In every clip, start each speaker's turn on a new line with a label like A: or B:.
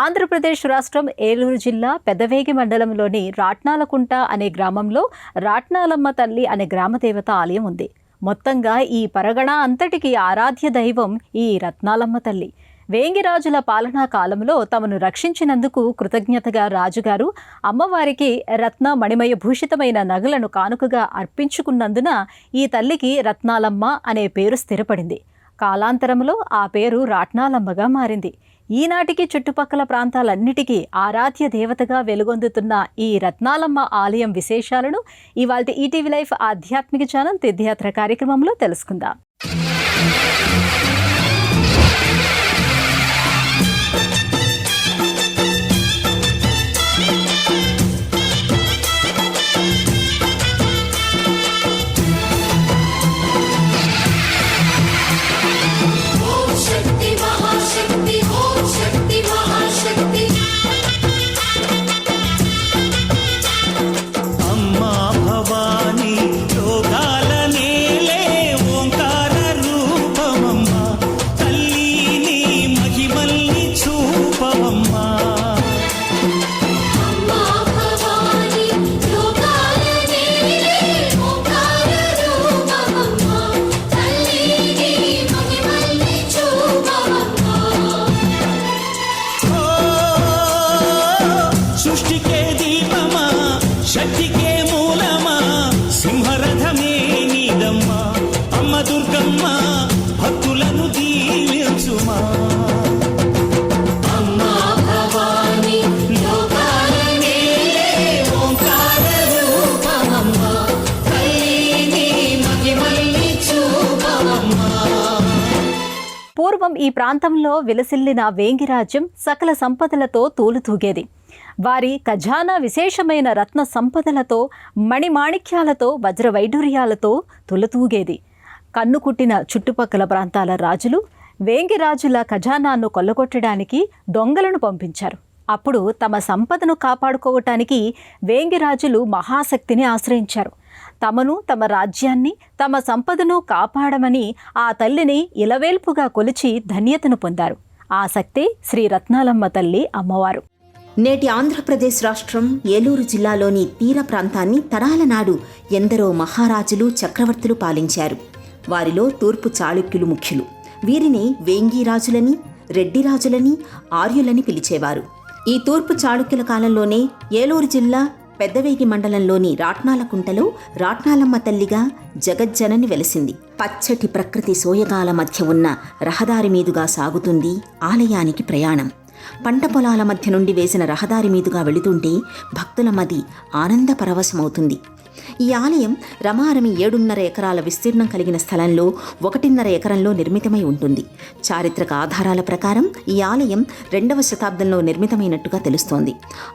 A: ఆంధ్రప్రదేశ్ రాష్ట్రం ఏలూరు జిల్లా పెదవేగి మండలంలోని రాట్నాలకుంట అనే గ్రామంలో రాట్నాలమ్మ తల్లి అనే గ్రామదేవత ఆలయం ఉంది. మొత్తంగా ఈ పరగణ అంతటికి ఆరాధ్య దైవం ఈ రత్నాలమ్మ తల్లి. వేంగిరాజుల పాలనా కాలంలో తమను రక్షించినందుకు కృతజ్ఞతగా రాజుగారు అమ్మవారికి రత్న మణిమయ భూషితమైన నగలను కానుకగా అర్పించుకున్నందున ఈ తల్లికి రత్నాలమ్మ అనే పేరు స్థిరపడింది. కాలాంతరంలో ఆ పేరు రాట్నాలమ్మగా మారింది. ఈనాటికి చుట్టుపక్కల ప్రాంతాలన్నిటికీ ఆరాధ్య దేవతగా వెలుగొందుతున్న ఈ రత్నాలమ్మ ఆలయం విశేషాలను ఇవాల్టి ఈటీవీ లైఫ్ ఆధ్యాత్మిక ఛానల్ తీర్థయాత్ర కార్యక్రమంలో తెలుసుకుందాం. పూర్వం ఈ ప్రాంతంలో విలసిల్లిన వేంగిరాజ్యం సకల సంపదలతో తూలుతూగేది. వారి ఖజానా విశేషమైన రత్న సంపదలతో, మణిమాణిక్యాలతో, వజ్రవైడూర్యాలతో తులతూగేది. కన్నుకుట్టిన చుట్టుపక్కల ప్రాంతాల రాజులు వేంగిరాజుల ఖజానాను కొల్లగొట్టడానికి దొంగలను పంపించారు. అప్పుడు తమ సంపదను కాపాడుకోవటానికి వేంగిరాజులు మహాశక్తిని ఆశ్రయించారు. తమను, తమ రాజ్యాన్ని, తమ సంపదను కాపాడమని ఆ తల్లిని ఇలవేల్పుగా కొలిచి ధన్యతను పొందారు. ఆ శక్తి శ్రీ రత్నాలమ్మ తల్లి అమ్మవారు.
B: నేటి ఆంధ్రప్రదేశ్ రాష్ట్రం ఏలూరు జిల్లాలోని తీర ప్రాంతాన్ని తరాల నాడు ఎందరో మహారాజులు, చక్రవర్తులు పాలించారు. వారిలో తూర్పు చాళుక్యులు ముఖ్యులు. వీరిని వేంగిరాజులని, రెడ్డిరాజులని, ఆర్యులని పిలిచేవారు. ఈ తూర్పు చాళుక్యుల కాలంలోనే ఏలూరు జిల్లా పెద్దవేగి మండలంలోని రాట్నాలకుంటలో రాట్నాలమ్మ తల్లిగా జగజ్జనని వెలసింది. పచ్చటి ప్రకృతి సోయగాల మధ్య ఉన్న రహదారి మీదుగా సాగుతుంది ఆలయానికి ప్రయాణం. పంట పొలాల మధ్య నుండి వేసిన రహదారి మీదుగా వెళుతుంటే భక్తుల మది ఆనంద పరవశమవుతుంది. ఈ ఆలయం రమారమి 7.5 ఎకరాల విస్తీర్ణం కలిగిన స్థలంలో 1.5 ఎకరంలో నిర్మితమై ఉంటుంది. చారిత్రక ఆధారాల ప్రకారం ఈ ఆలయం 2వ శతాబ్దంలో నిర్మితమైనట్టుగా తెలుస్తోంది.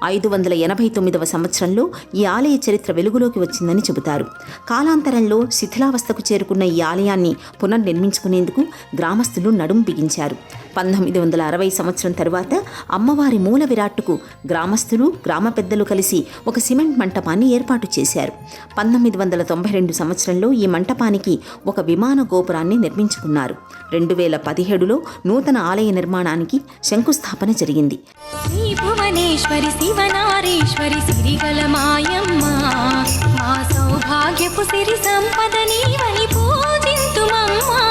B: 589వ సంవత్సరంలో ఈ ఆలయ చరిత్ర వెలుగులోకి వచ్చిందని చెబుతారు. కాలాంతరంలో శిథిలావస్థకు చేరుకున్న ఈ ఆలయాన్ని పునర్నిర్మించుకునేందుకు గ్రామస్తులు నడుం బిగించారు. 1960 సంవత్సరం తరువాత అమ్మవారి మూల విరాట్టుకు గ్రామస్తులు, గ్రామ పెద్దలు కలిసి ఒక సిమెంట్ మంటపాన్ని ఏర్పాటు చేశారు. 1992 సంవత్సరంలో ఈ మంటపానికి ఒక విమాన గోపురాన్ని నిర్మించుకున్నారు. 2017లో నూతన ఆలయ నిర్మాణానికి శంకుస్థాపన జరిగింది.
C: శివనారీశ్వరి సిరిగల మాయమ్మ, మా సౌభాగ్యపు సిరి సంపద నీవని పూజింతుమమ్మా.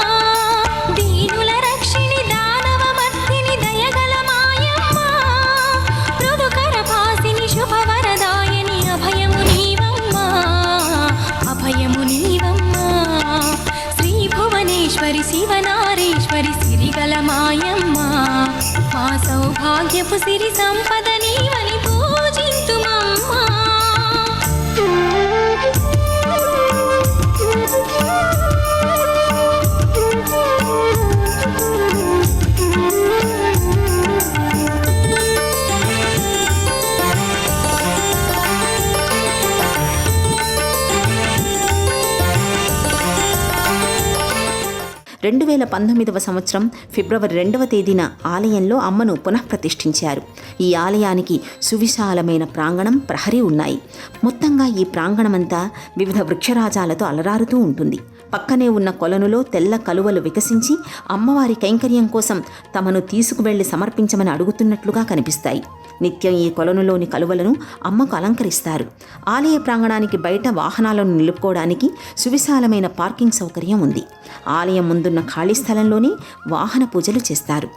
B: సంవత్సరం ఫిబ్రవరి 2వ తేదీన ఆలయంలో అమ్మను పునఃప్రతిష్ఠించారు. ఈ ఆలయానికి సువిశాలమైన ప్రాంగణం, ప్రహరీ ఉన్నాయి. మొత్తంగా ఈ ప్రాంగణమంతా వివిధ వృక్షరాజాలతో అలరారుతూ ఉంటుంది. పక్కనే ఉన్న కొలనులో తెల్ల కలువలు వికసించి అమ్మవారి కైంకర్యం కోసం తమను తీసుకువెళ్లి సమర్పించమని అడుగుతున్నట్లుగా కనిపిస్తాయి. నిత్యం ఈ కొలనులోని కలువలను అమ్మకు అలంకరిస్తారు. ఆలయ ప్రాంగణానికి బయట వాహనాలను నిలుపుకోవడానికి సువిశాలమైన పార్కింగ్ సౌకర్యం ఉంది. ఆలయం ముందున్న ఖాళీ స్థలంలోనే వాహన పూజలు చేస్తారు.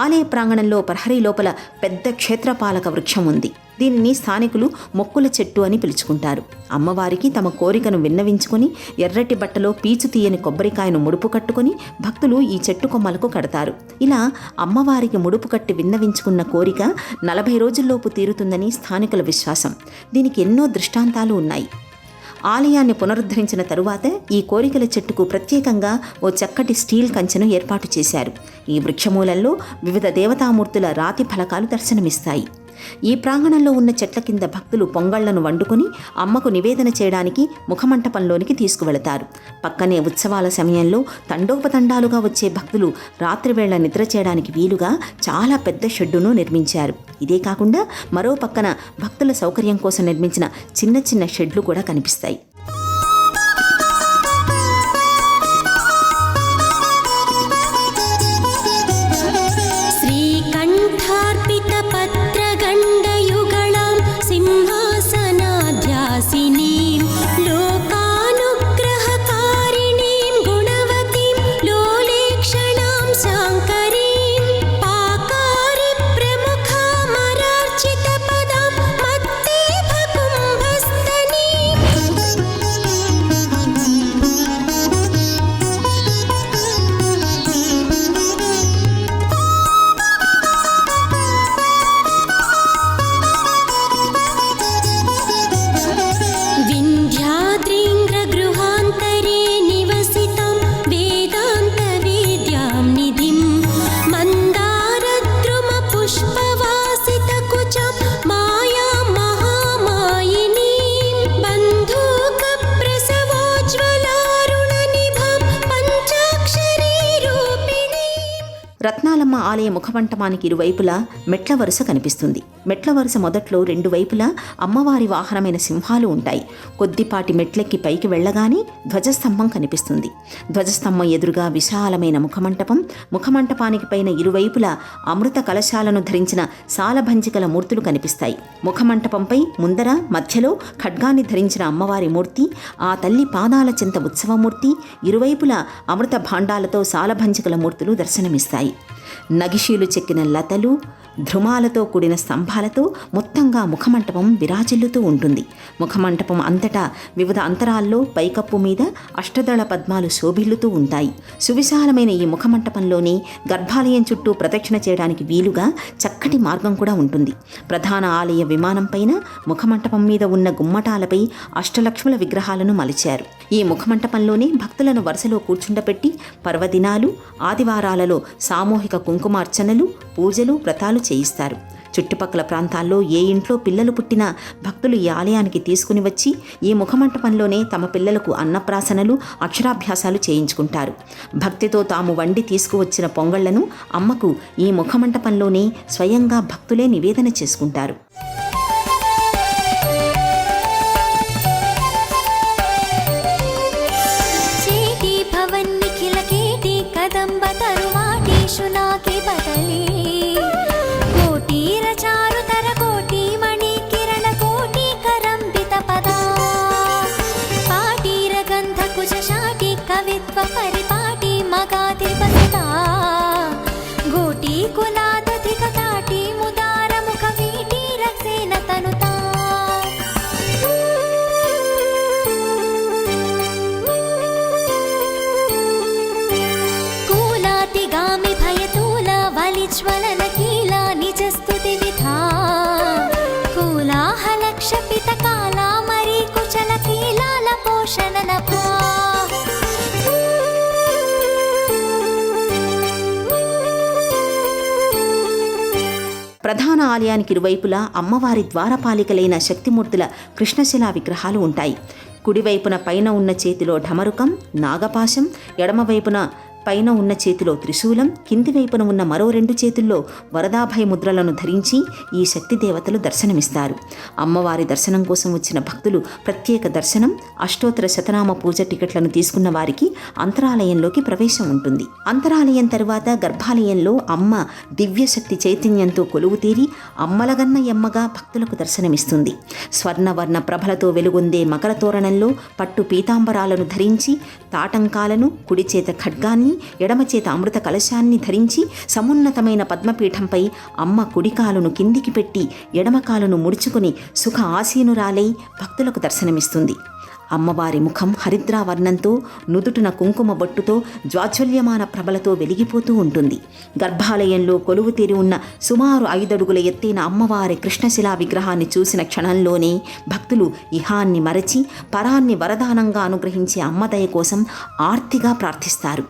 B: ఆలయ ప్రాంగణంలో ప్రహరీ లోపల పెద్ద క్షేత్రపాలక వృక్షం ఉంది. దీనిని స్థానికులు మొక్కుల చెట్టు అని పిలుచుకుంటారు. అమ్మవారికి తమ కోరికను విన్నవించుకొని ఎర్రటి బట్టలో పీచు తీయని కొబ్బరికాయను ముడుపు కట్టుకొని భక్తులు ఈ చెట్టు కొమ్మలకు కడతారు. ఇలా అమ్మవారికి ముడుపు కట్టి విన్నవించుకున్న కోరిక 40 రోజుల్లోపు తీరుతుందని స్థానికుల విశ్వాసం. దీనికి ఎన్నో దృష్టాంతాలు ఉన్నాయి. ఆలయాన్ని పునరుద్ధరించిన తరువాత ఈ కోరికల చెట్టుకు ప్రత్యేకంగా ఓ చక్కటి స్టీల్ కంచెను ఏర్పాటు చేశారు. ఈ వృక్షమూలంలో వివిధ దేవతామూర్తుల రాతి ఫలకాలు దర్శనమిస్తాయి. ఈ ప్రాంగణంలో ఉన్న చెట్ల కింద భక్తులు పొంగళ్లను వండుకొని అమ్మకు నివేదన చేయడానికి ముఖమంటపంలోనికి తీసుకువెళతారు. పక్కనే ఉత్సవాల సమయంలో తండోపతండాలుగా వచ్చే భక్తులు రాత్రివేళ నిద్ర చేయడానికి వీలుగా చాలా పెద్ద షెడ్డును నిర్మించారు. ఇదే కాకుండా మరో పక్కన భక్తుల సౌకర్యం కోసం నిర్మించిన చిన్న చిన్న షెడ్లు కూడా కనిపిస్తాయి. రత్నాలమ్మ ఆలయ ముఖమంటపానికి ఇరువైపులా మెట్ల వరుస కనిపిస్తుంది. మెట్ల వరుస మొదట్లో 2 వైపులా అమ్మవారి వాహనమైన సింహాలు ఉంటాయి. కొద్దిపాటి మెట్లెక్కి పైకి వెళ్లగానే ధ్వజస్తంభం కనిపిస్తుంది. ధ్వజస్తంభం ఎదురుగా విశాలమైన ముఖమంటపం. ముఖమంటపానికి పైన ఇరువైపులా అమృత కలశాలను ధరించిన సాలభంజికల మూర్తులు కనిపిస్తాయి. ముఖమంటపంపై ముందర మధ్యలో ఖడ్గాన్ని ధరించిన అమ్మవారి మూర్తి, ఆ తల్లి పాదాల చెంత ఉత్సవమూర్తి, ఇరువైపులా అమృత భాండాలతో సాలభంజికల మూర్తులు దర్శనమిస్తాయి. నగిషీలు చెక్కిన లతలు, ధ్రుమాలతో కూడిన స్తంభాలతో మొత్తంగా ముఖమంటపం విరాజిల్లుతూ ఉంటుంది. ముఖమంటపం అంతటా వివిధ అంతరాల్లో పైకప్పు మీద అష్టదళ పద్మాలు శోభిల్లుతూ ఉంటాయి. సువిశాలమైన ఈ ముఖమంటపంలోని గర్భాలయం చుట్టూ ప్రదక్షిణ చేయడానికి వీలుగా చక్కటి మార్గం కూడా ఉంటుంది. ప్రధాన ఆలయ విమానం పైన ముఖమంటపం మీద ఉన్న గుమ్మటాలపై అష్టలక్ష్ముల విగ్రహాలను మలిచారు. ఈ ముఖమంటపంలోనే భక్తులను వరుసలో కూర్చుండపెట్టి పర్వదినాలు, ఆదివారాలలో సామూహిక కుంకుమార్చనలు, పూజలు, వ్రతాలు చేయిస్తారు. చుట్టుపక్కల ప్రాంతాల్లో ఏ ఇంట్లో పిల్లలు పుట్టినా భక్తులు ఈ ఆలయానికి తీసుకుని వచ్చి ఈ ముఖమంటపంలోనే తమ పిల్లలకు అన్నప్రాసనలు, అక్షరాభ్యాసాలు చేయించుకుంటారు. భక్తితో తాము వండి తీసుకువచ్చిన పొంగళ్లను అమ్మకు ఈ ముఖమంటపంలోనే స్వయంగా భక్తులే నివేదన చేసుకుంటారు.
C: పరిపాటి మగాతి పసతా గోటి కులాదధిక తాటి ముదార ముఖ వీటి రక్సేన తనుతా కూలాతిగామి భయతూల వలిజ్వలన కీలా నిజస్తుతి విధా కూలాహల క్షపిత కాలా మరీ కుచల కీలాల పోషణ నభా
B: ప్రధాన ఆలయానికి ఇరువైపులా అమ్మవారి ద్వారపాలికలైన శక్తిమూర్తుల కృష్ణశిలా విగ్రహాలు ఉంటాయి. కుడివైపున పైన ఉన్న చేతిలో ఢమరుకం, నాగపాశం, ఎడమవైపున పైన ఉన్న చేతిలో త్రిశూలం, కింది వైపున ఉన్న మరో 2 చేతుల్లో వరదాభయ ముద్రలను ధరించి ఈ శక్తి దేవతలు దర్శనమిస్తారు. అమ్మవారి దర్శనం కోసం వచ్చిన భక్తులు ప్రత్యేక దర్శనం, అష్టోత్తర శతనామ పూజ టికెట్లను తీసుకున్న వారికి అంతరాలయంలోకి ప్రవేశం ఉంటుంది. అంతరాలయం తరువాత గర్భాలయంలో అమ్మ దివ్యశక్తి చైతన్యంతో కొలువు తీరి అమ్మలగన్న ఎమ్మగా భక్తులకు దర్శనమిస్తుంది. స్వర్ణవర్ణ ప్రభలతో వెలుగొందే మకర తోరణంలో పట్టు పీతాంబరాలను ధరించి, తాటంకాలను, కుడి చేత ఖడ్గాన్ని, ఎడమ చేత అమృత కలశాన్ని ధరించి సమున్నతమైన పద్మపీఠంపై అమ్మ కుడికాలును కిందికి పెట్టి ఎడమ కాలును ముడుచుకుని సుఖ ఆసీనురాలై భక్తులకు దర్శనమిస్తుంది. అమ్మవారి ముఖం హరిద్రావర్ణంతో, నుదుటున కుంకుమ బొట్టుతో, జ్వాజ్వల్యమాన ప్రభలతో వెలిగిపోతూ ఉంటుంది. గర్భాలయంలో కొలువు తీరి ఉన్న సుమారు 5 అడుగుల ఎత్తైన అమ్మవారి కృష్ణశిలా విగ్రహాన్ని చూసిన క్షణంలోనే భక్తులు ఇహాన్ని మరచి పరాన్ని వరదానంగా అనుగ్రహించే అమ్మదయ కోసం ఆర్తిగా ప్రార్థిస్తారు.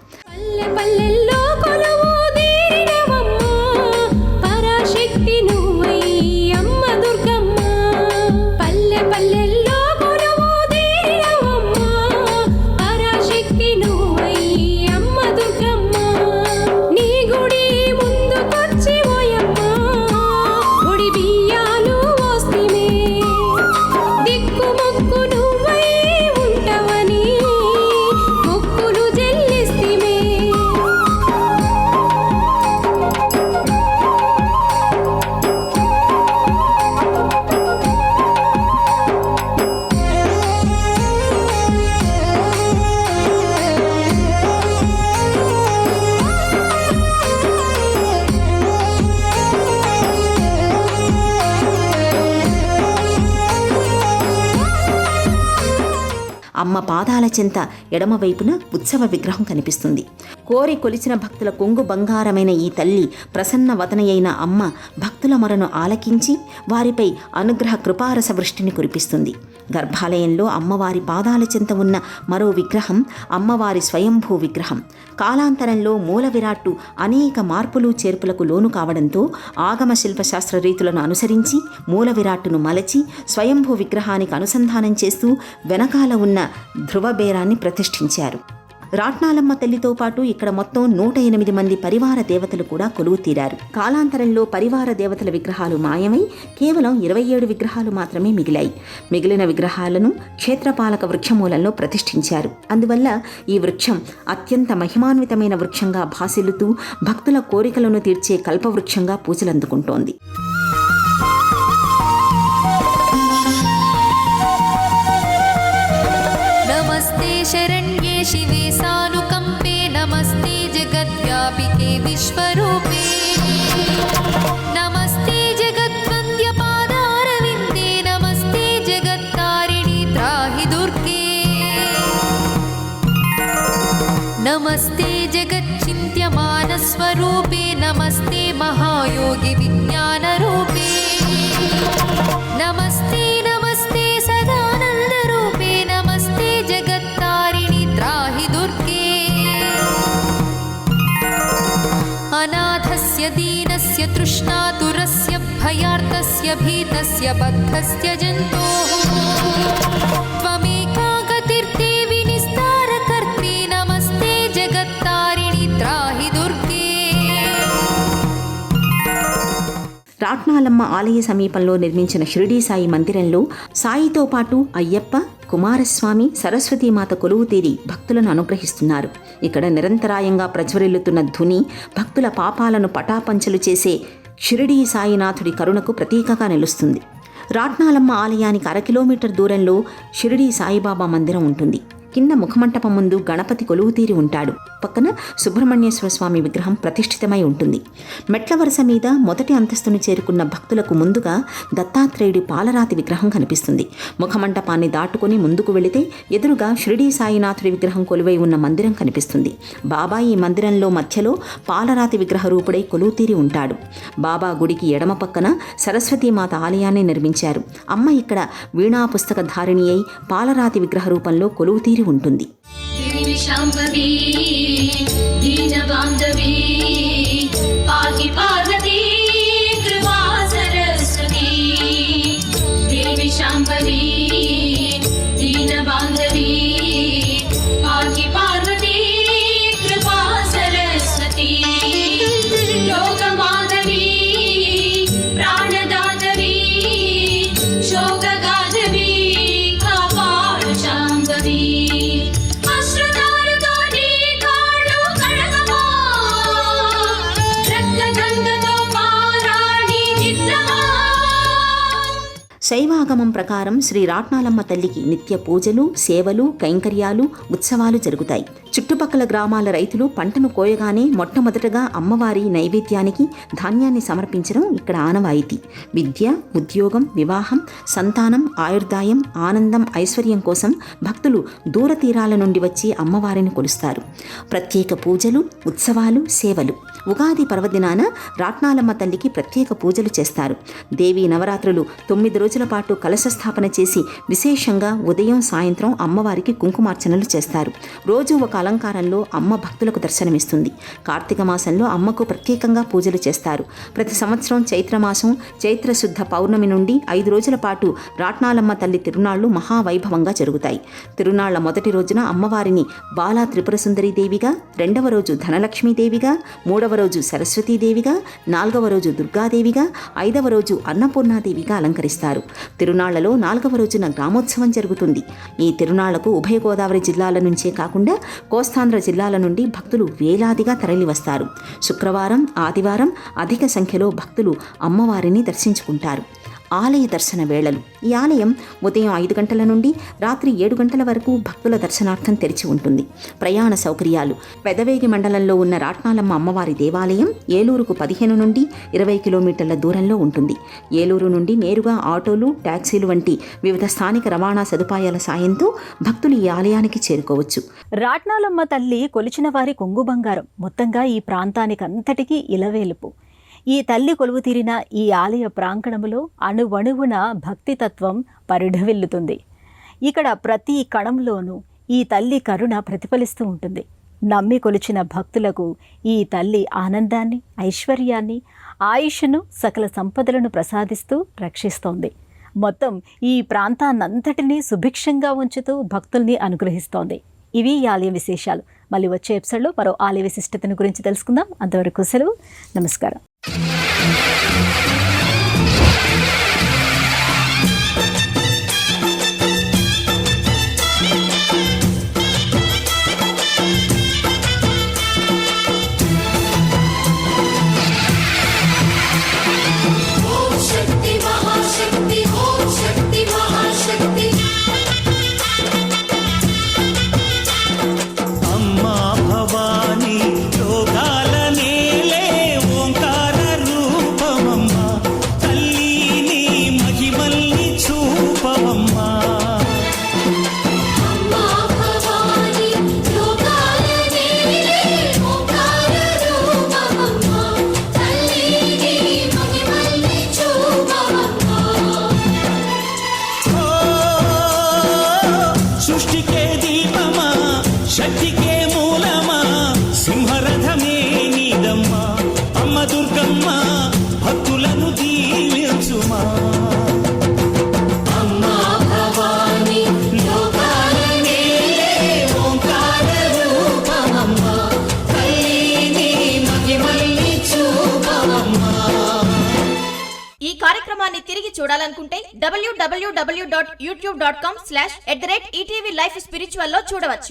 B: అమ్మ పాదాల చెంత ఎడమవైపున ఉత్సవ విగ్రహం కనిపిస్తుంది. కోరి కొలిచిన భక్తుల కొంగు బంగారమైన ఈ తల్లి ప్రసన్న వదనయైన అమ్మ భక్తుల మొరను ఆలకించి వారిపై అనుగ్రహ కృపారస వృష్టిని కురిపిస్తుంది. గర్భాలయంలో అమ్మవారి పాదాల చెంత ఉన్న మరో విగ్రహం అమ్మవారి స్వయంభూ విగ్రహం. కాలాంతరంలో మూల విరాట్టు అనేక మార్పులు చేర్పులకు లోను కావడంతో ఆగమ శిల్పశాస్త్ర రీతులను అనుసరించి మూల విరాట్టును మలచి స్వయంభూ విగ్రహానికి అనుసంధానం చేస్తూ వెనకాల ఉన్న ధ్రువబేరాన్ని ప్రతిష్ఠించారు. రాట్నాలమ్మ తల్లితో పాటు ఇక్కడ మొత్తం 108 మంది పరివార దేవతలు కూడా కొలువు తీరారు. కాలాంతరంలో పరివార దేవతల విగ్రహాలు మాయమై కేవలం 27 విగ్రహాలు మాత్రమే మిగిలాయి. మిగిలిన విగ్రహాలను క్షేత్రపాలక వృక్షమూలంలో ప్రతిష్ఠించారు. అందువల్ల ఈ వృక్షం అత్యంత మహిమాన్వితమైన వృక్షంగా భాసిల్లుతూ భక్తుల కోరికలను తీర్చే కల్పవృక్షంగా పూజలందుకుంటోంది.
C: नमस्ते शरण्ये शिवे सानुकम्पे नमस्ते जगद्व्यापिके विश्वरूपे नमस्ते जगद्वन्द्यपादारविन्दे नमस्ते जगत्तारिणि त्राहि दुर्गे नमस्ते जगच्चिन्त्यमानस्वरूपे नमस्ते महायोगि विज्ञानरूपे नमस्ते नमस्ते सदानन्दरूपे नमस्ते जगत्तारिणि त्राहि दुर्गे अनाथस्य दीनस्य तृष्णातुरस्य भयार्तस्य भीतस्य बद्धस्य जन्तोः त्वमेका गतिर्देवि निस्तारकर्त्री नमस्ते जगत्तारिणि त्राहि दुर्गे
B: రాట్నాలమ్మ ఆలయ సమీపంలో నిర్మించిన షిరిడీ సాయి మందిరంలో సాయితో పాటు అయ్యప్ప, కుమారస్వామి, సరస్వతీమాత కొలువు తీరి భక్తులను అనుగ్రహిస్తున్నారు. ఇక్కడ నిరంతరాయంగా ప్రజ్వరిల్లుతున్న ధుని భక్తుల పాపాలను పటాపంచలు చేసే షిరిడీ సాయినాథుడి కరుణకు ప్రతీకగా నిలుస్తుంది. రాట్నాలమ్మ ఆలయానికి 1/2 కిలోమీటర్ దూరంలో షిరిడీ సాయిబాబా మందిరం ఉంటుంది. కింద ముఖమంటపం ముందు గణపతి కొలువు తీరి ఉంటాడు. పక్కన సుబ్రహ్మణ్యేశ్వర స్వామి విగ్రహం ప్రతిష్ఠితమై ఉంటుంది. మెట్ల వరుస మీద మొదటి అంతస్తును చేరుకున్న భక్తులకు ముందుగా దత్తాత్రేయుడి పాలరాతి విగ్రహం కనిపిస్తుంది. ముఖమంటపాన్ని దాటుకుని ముందుకు వెళితే ఎదురుగా షిరిడీ సాయినాథుడి విగ్రహం కొలువై ఉన్న మందిరం కనిపిస్తుంది. బాబా ఈ మందిరంలో మధ్యలో పాలరాతి విగ్రహ రూపుడై కొలువు తీరి ఉంటాడు. బాబా గుడికి ఎడమ పక్కన సరస్వతీమాత ఆలయాన్ని నిర్మించారు. అమ్మ ఇక్కడ వీణా పుస్తక ధారిణి అయి పాలరాతి విగ్రహ రూపంలో కొలువు తీరి ఉంటుంది. శైవాగమం ప్రకారం శ్రీ రాట్నాలమ్మ తల్లికి నిత్య పూజలు, సేవలు, కైంకర్యాలు, ఉత్సవాలు జరుగుతాయి. చుట్టుపక్కల గ్రామాల రైతులు పంటను కోయగానే మొట్టమొదటగా అమ్మవారి నైవేద్యానికి ధాన్యాన్ని సమర్పించడం ఇక్కడ ఆనవాయితీ. విద్య, ఉద్యోగం, వివాహం, సంతానం, ఆయుర్దాయం, ఆనందం, ఐశ్వర్యం కోసం భక్తులు దూర తీరాల నుండి వచ్చి అమ్మవారిని కొలుస్తారు. ప్రత్యేక పూజలు, ఉత్సవాలు, సేవలు. ఉగాది పర్వదినాన రాట్నాలమ్మ తల్లికి ప్రత్యేక పూజలు చేస్తారు. దేవీ నవరాత్రులు 9 రోజుల పాటు కలశ స్థాపన చేసి విశేషంగా ఉదయం, సాయంత్రం అమ్మవారికి కుంకుమార్చనలు చేస్తారు. రోజు ఒక అలంకారంలో అమ్మ భక్తులకు దర్శనమిస్తుంది. కార్తీక మాసంలో అమ్మకు ప్రత్యేకంగా పూజలు చేస్తారు. ప్రతి సంవత్సరం చైత్రమాసం చైత్రశుద్ధ పౌర్ణమి నుండి 5 రోజుల పాటు రాట్నాలమ్మ తల్లి తిరునాళ్లు మహావైభవంగా జరుగుతాయి. తిరునాళ్ల మొదటి రోజున అమ్మవారిని బాలా త్రిపుర సుందరీ దేవిగా, 2వ రోజు ధనలక్ష్మీదేవిగా, 3వ రోజు సరస్వతీదేవిగా, 4వ రోజు దుర్గాదేవిగా, 5వ రోజు అన్నపూర్ణాదేవిగా అలంకరిస్తారు. తిరునాళ్లలో 4వ రోజున గ్రామోత్సవం జరుగుతుంది. ఈ తిరునాళ్లకు ఉభయ గోదావరి జిల్లాల నుంచే కాకుండా కోస్తాంధ్ర జిల్లాల నుండి భక్తులు వేలాదిగా తరలివస్తారు. శుక్రవారం, ఆదివారం అధిక సంఖ్యలో భక్తులు అమ్మవారిని దర్శించుకుంటారు. ఆలయ దర్శన వేళలు. ఈ ఆలయం ఉదయం 5 గంటల నుండి రాత్రి 7 గంటల వరకు భక్తుల దర్శనార్థం తెరిచి ఉంటుంది. ప్రయాణ సౌకర్యాలు. పెదవేగి మండలంలో ఉన్న రాట్నాలమ్మ అమ్మవారి దేవాలయం ఏలూరుకు 15 నుండి 20 కిలోమీటర్ల దూరంలో ఉంటుంది. ఏలూరు నుండి నేరుగా ఆటోలు, టాక్సీలు వంటి వివిధ స్థానిక రవాణా సదుపాయాల సాయంతో భక్తులు ఈ ఆలయానికి చేరుకోవచ్చు.
A: రాట్నాలమ్మ తల్లి కొలిచిన వారి కొంగు బంగారం. మొత్తంగా ఈ ప్రాంతానికంతటికీ ఇలవేలుపు. ఈ తల్లి కొలువు తీరిన ఈ ఆలయ ప్రాంగణములో అణువణువున భక్తితత్వం పరిఢవిల్లుతుంది. ఇక్కడ ప్రతి కణంలోనూ ఈ తల్లి కరుణ ప్రతిఫలిస్తూ ఉంటుంది. నమ్మి కొలిచిన భక్తులకు ఈ తల్లి ఆనందాన్ని, ఐశ్వర్యాన్ని, ఆయుష్ను, సకల సంపదలను ప్రసాదిస్తూ రక్షిస్తోంది. మొత్తం ఈ ప్రాంతాన్నంతటినీ సుభిక్షంగా ఉంచుతూ భక్తుల్ని అనుగ్రహిస్తోంది. ఇవి ఈ ఆలయ విశేషాలు. మళ్ళీ వచ్చే ఎపిసోడ్లో మరో ఆలయ విశిష్టతను గురించి తెలుసుకుందాం. అంతవరకు సెలవు. నమస్కారం.
D: శక్తికే మూలమా, సింహరథమే నీదమ్మా, అమ్మ దుర్గమ్మ భక్తులను దీవించుమా. అమ్మా భవాని లోకాల నేలే ఓంకార రూపమమ్మా, తల్లిని మహిమల్ని చూపవమ్మా.
E: ఈ కార్యక్రమాన్ని తిరిగి చూడాలనుకుంటే www.youtube.com/@ETV Life Spiritual లో చూడవచ్చు.